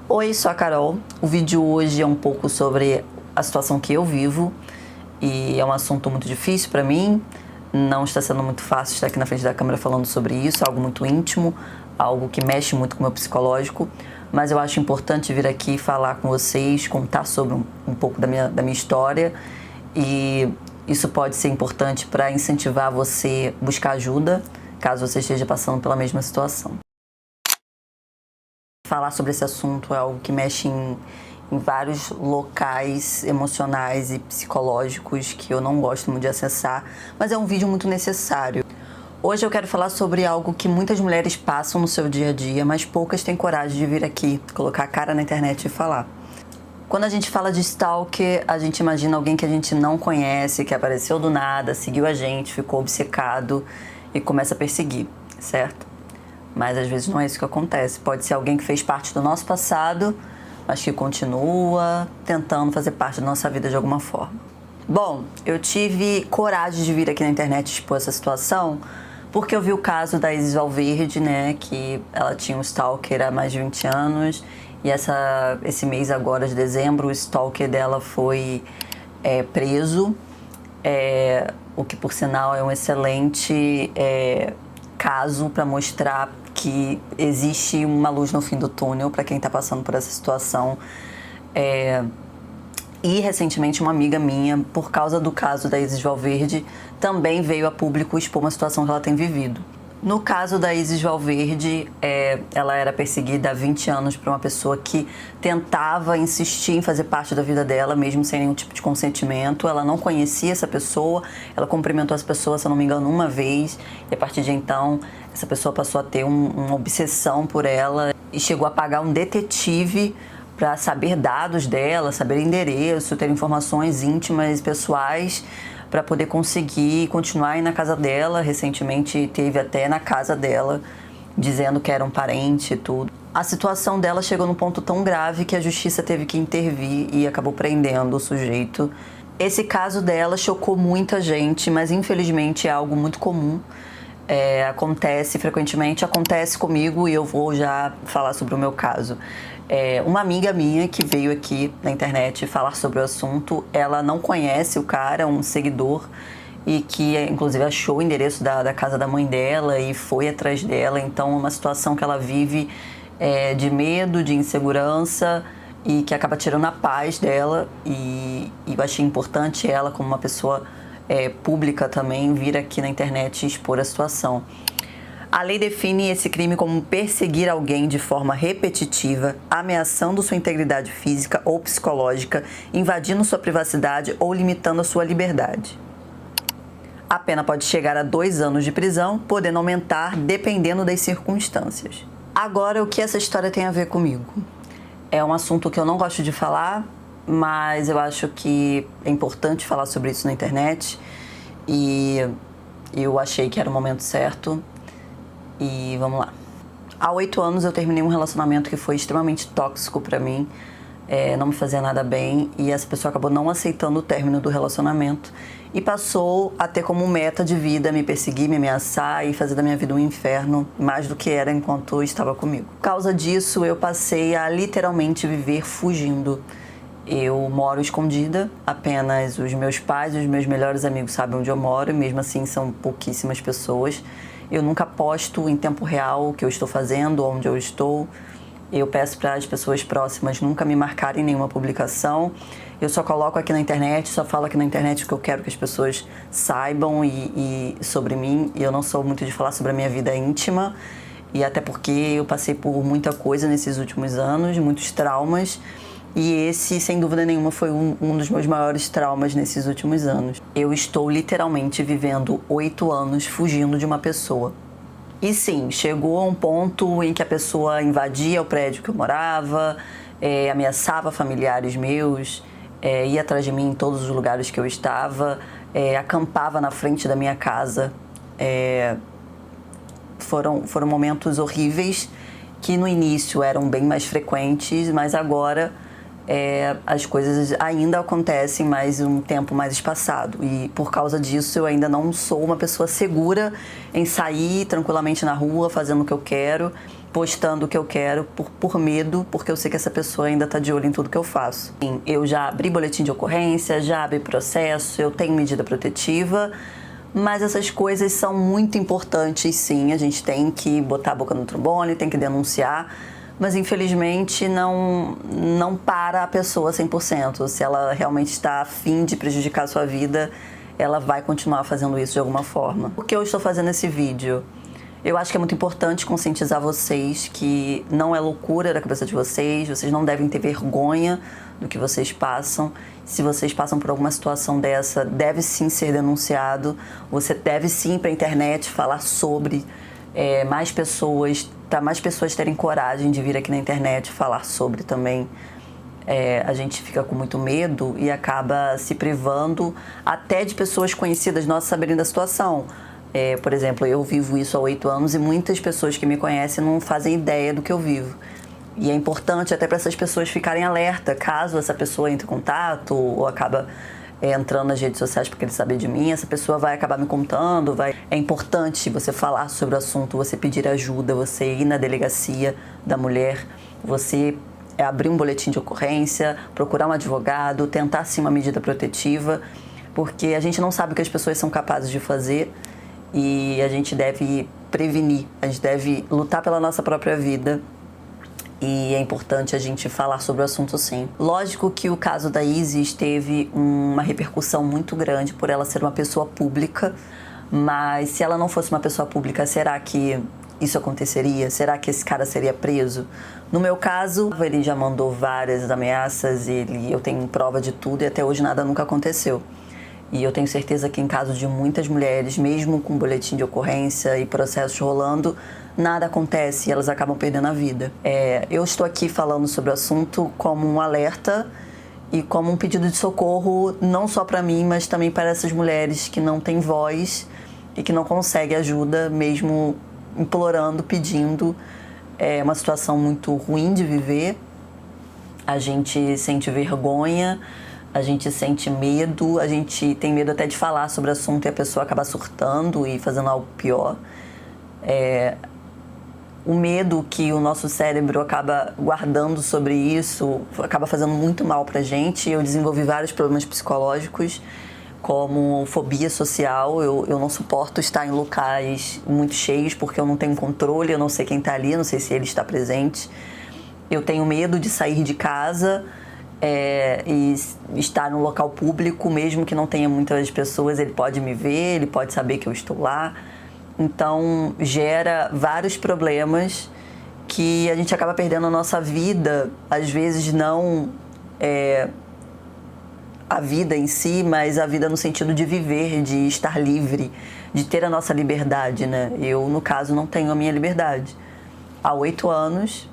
Oi, sou a Carol. O vídeo hoje é um pouco sobre a situação que eu vivo e é um assunto muito difícil para mim. Não está sendo muito fácil estar aqui na frente da câmera falando sobre isso, algo muito íntimo, algo que mexe muito com o meu psicológico, mas eu acho importante vir aqui falar com vocês, contar sobre um pouco da minha história, e isso pode ser importante para incentivar você a buscar ajuda, caso você esteja passando pela mesma situação. Falar sobre esse assunto é algo que mexe em vários locais emocionais e psicológicos que eu não gosto muito de acessar, mas é um vídeo muito necessário. Hoje eu quero falar sobre algo que muitas mulheres passam no seu dia a dia, mas poucas têm coragem de vir aqui, colocar a cara na internet e falar. Quando a gente fala de stalker, a gente imagina alguém que a gente não conhece, que apareceu do nada, seguiu a gente, ficou obcecado e começa a perseguir, certo? Mas às vezes não é isso que acontece. Pode ser alguém que fez parte do nosso passado, mas que continua tentando fazer parte da nossa vida de alguma forma. Bom, eu tive coragem de vir aqui na internet expor essa situação porque eu vi o caso da Isis Valverde, né, que ela tinha um stalker há mais de 20 anos e esse mês agora de dezembro o stalker dela foi preso, o que por sinal é um excelente caso para mostrar que existe uma luz no fim do túnel para quem está passando por essa situação. E recentemente uma amiga minha, por causa do caso da Isis Valverde, também veio a público expor uma situação que ela tem vivido. No caso da Isis Valverde, ela era perseguida há 20 anos por uma pessoa que tentava insistir em fazer parte da vida dela, mesmo sem nenhum tipo de consentimento. Ela não conhecia essa pessoa, ela cumprimentou essa pessoa, se eu não me engano, uma vez, e a partir de então, essa pessoa passou a ter uma obsessão por ela e chegou a pagar um detetive para saber dados dela, saber endereço, ter informações íntimas, pessoais, para poder conseguir continuar aí na casa dela. Recentemente teve até na casa dela, dizendo que era um parente e tudo. A situação dela chegou num ponto tão grave que a justiça teve que intervir e acabou prendendo o sujeito. Esse caso dela chocou muita gente, mas infelizmente é algo muito comum. Acontece frequentemente, acontece comigo, e eu vou já falar sobre o meu caso. Uma amiga minha que veio aqui na internet falar sobre o assunto, ela não conhece o cara, um seguidor, e que inclusive achou o endereço da casa da mãe dela e foi atrás dela. Então é uma situação que ela vive de medo, de insegurança, e que acaba tirando a paz dela, e eu achei importante ela, como uma pessoa pública também, vir aqui na internet e expor a situação. A lei define esse crime como perseguir alguém de forma repetitiva, ameaçando sua integridade física ou psicológica, invadindo sua privacidade ou limitando a sua liberdade. A pena pode chegar a 2 anos de prisão, podendo aumentar dependendo das circunstâncias. Agora, o que essa história tem a ver comigo? É um assunto que eu não gosto de falar, mas eu acho que é importante falar sobre isso na internet, e eu achei que era o momento certo. E vamos lá. Há 8 anos eu terminei um relacionamento que foi extremamente tóxico pra mim, não me fazia nada bem, e essa pessoa acabou não aceitando o término do relacionamento e passou a ter como meta de vida me perseguir, me ameaçar e fazer da minha vida um inferno, mais do que era enquanto estava comigo. Por causa disso, eu passei a literalmente viver fugindo. Eu moro escondida, apenas os meus pais e os meus melhores amigos sabem onde eu moro, e mesmo assim são pouquíssimas pessoas. Eu nunca posto em tempo real o que eu estou fazendo, onde eu estou. Eu peço para as pessoas próximas nunca me marcarem em nenhuma publicação. Eu só coloco aqui na internet, só falo aqui na internet o que eu quero que as pessoas saibam e sobre mim. E eu não sou muito de falar sobre a minha vida íntima, e até porque eu passei por muita coisa nesses últimos anos, muitos traumas. E esse, sem dúvida nenhuma, foi um dos meus maiores traumas nesses últimos anos. Eu estou literalmente vivendo 8 anos fugindo de uma pessoa. E sim, chegou a um ponto em que a pessoa invadia o prédio que eu morava, ameaçava familiares meus, ia atrás de mim em todos os lugares que eu estava, acampava na frente da minha casa. Foram momentos horríveis que no início eram bem mais frequentes, mas agora as coisas ainda acontecem, mas um tempo mais espaçado, e por causa disso eu ainda não sou uma pessoa segura em sair tranquilamente na rua fazendo o que eu quero, postando o que eu quero por medo, porque eu sei que essa pessoa ainda tá de olho em tudo que eu faço. Sim, eu já abri boletim de ocorrência, já abri processo, eu tenho medida protetiva, mas essas coisas são muito importantes, sim. A gente tem que botar a boca no trombone, tem que denunciar, mas infelizmente não para a pessoa 100%. Se ela realmente está a fim de prejudicar a sua vida, ela vai continuar fazendo isso de alguma forma. Por que eu estou fazendo esse vídeo? Eu acho que é muito importante conscientizar vocês que não é loucura da cabeça de vocês não devem ter vergonha do que vocês passam. Se vocês passam por alguma situação dessa, deve sim ser denunciado. Você deve sim ir para a internet falar sobre para mais pessoas terem coragem de vir aqui na internet falar sobre também. A gente fica com muito medo e acaba se privando até de pessoas conhecidas nossas saberem da situação. Por exemplo, eu vivo isso há 8 anos e muitas pessoas que me conhecem não fazem ideia do que eu vivo. E é importante até para essas pessoas ficarem alerta, caso essa pessoa entre em contato ou acaba entrando nas redes sociais para querer saber de mim, essa pessoa vai acabar me contando. É importante você falar sobre o assunto, você pedir ajuda, você ir na delegacia da mulher, você abrir um boletim de ocorrência, procurar um advogado, tentar sim uma medida protetiva, porque a gente não sabe o que as pessoas são capazes de fazer. E a gente deve prevenir, a gente deve lutar pela nossa própria vida e é importante a gente falar sobre o assunto sim. Lógico que o caso da Isis teve uma repercussão muito grande por ela ser uma pessoa pública, mas se ela não fosse uma pessoa pública, será que isso aconteceria? Será que esse cara seria preso? No meu caso, ele já mandou várias ameaças, eu tenho prova de tudo e até hoje nada nunca aconteceu. E eu tenho certeza que em caso de muitas mulheres, mesmo com boletim de ocorrência e processos rolando, nada acontece e elas acabam perdendo a vida. Eu estou aqui falando sobre o assunto como um alerta e como um pedido de socorro, não só para mim, mas também para essas mulheres que não têm voz e que não conseguem ajuda, mesmo implorando, pedindo. É uma situação muito ruim de viver. A gente sente vergonha, a gente sente medo, a gente tem medo até de falar sobre o assunto e a pessoa acaba surtando e fazendo algo pior. O medo que o nosso cérebro acaba guardando sobre isso acaba fazendo muito mal pra gente. Eu desenvolvi vários problemas psicológicos, como fobia social. Eu não suporto estar em locais muito cheios porque eu não tenho controle, eu não sei quem tá ali, eu não sei se ele está presente. Eu tenho medo de sair de casa e estar no local público, mesmo que não tenha muitas pessoas, ele pode me ver, ele pode saber que eu estou lá. Então gera vários problemas que a gente acaba perdendo a nossa vida, às vezes não a vida em si, mas a vida no sentido de viver, de estar livre, de ter a nossa liberdade, né? Eu, no caso, não tenho a minha liberdade. Há 8 anos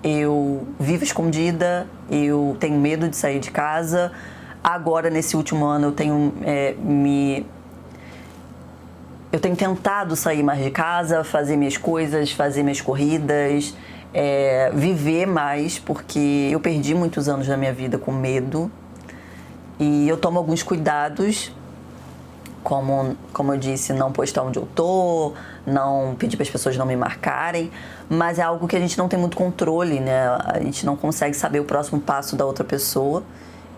eu vivo escondida, eu tenho medo de sair de casa. Agora, nesse último ano, eu tenho tentado sair mais de casa, fazer minhas coisas, fazer minhas corridas, viver mais, porque eu perdi muitos anos da minha vida com medo. E eu tomo alguns cuidados, como eu disse, não postar onde eu tô, não pedir para as pessoas não me marcarem, mas é algo que a gente não tem muito controle, né? A gente não consegue saber o próximo passo da outra pessoa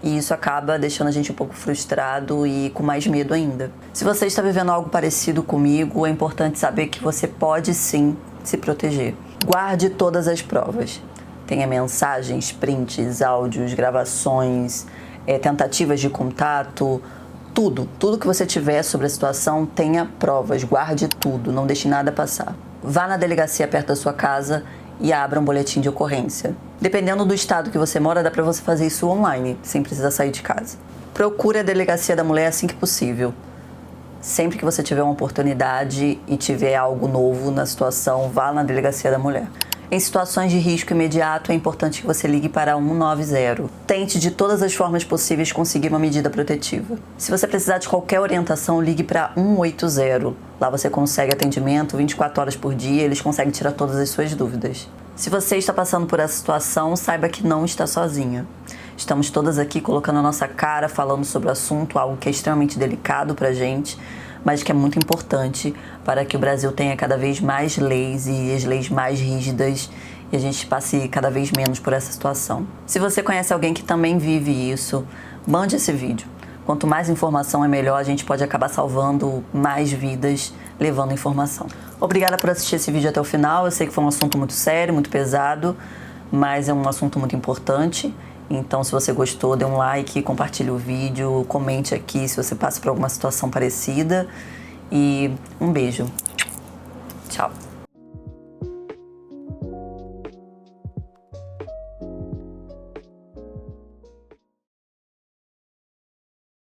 e isso acaba deixando a gente um pouco frustrado e com mais medo ainda. Se você está vivendo algo parecido comigo, é importante saber que você pode sim se proteger. Guarde todas as provas. Tenha mensagens, prints, áudios, gravações, tentativas de contato, tudo que você tiver sobre a situação, tenha provas, guarde tudo, não deixe nada passar. Vá na delegacia perto da sua casa e abra um boletim de ocorrência. Dependendo do estado que você mora, dá para você fazer isso online, sem precisar sair de casa. Procure a delegacia da mulher assim que possível. Sempre que você tiver uma oportunidade e tiver algo novo na situação, vá na delegacia da mulher. Em situações de risco imediato, é importante que você ligue para 190. Tente de todas as formas possíveis conseguir uma medida protetiva. Se você precisar de qualquer orientação, ligue para 180. Lá você consegue atendimento 24 horas por dia, eles conseguem tirar todas as suas dúvidas. Se você está passando por essa situação, saiba que não está sozinha. Estamos todas aqui colocando a nossa cara, falando sobre o assunto, algo que é extremamente delicado pra gente, mas que é muito importante para que o Brasil tenha cada vez mais leis e as leis mais rígidas e a gente passe cada vez menos por essa situação. Se você conhece alguém que também vive isso, mande esse vídeo. Quanto mais informação é melhor, a gente pode acabar salvando mais vidas levando informação. Obrigada por assistir esse vídeo até o final. Eu sei que foi um assunto muito sério, muito pesado, mas é um assunto muito importante. Então, se você gostou, dê um like, compartilhe o vídeo, comente aqui se você passa por alguma situação parecida. E um beijo.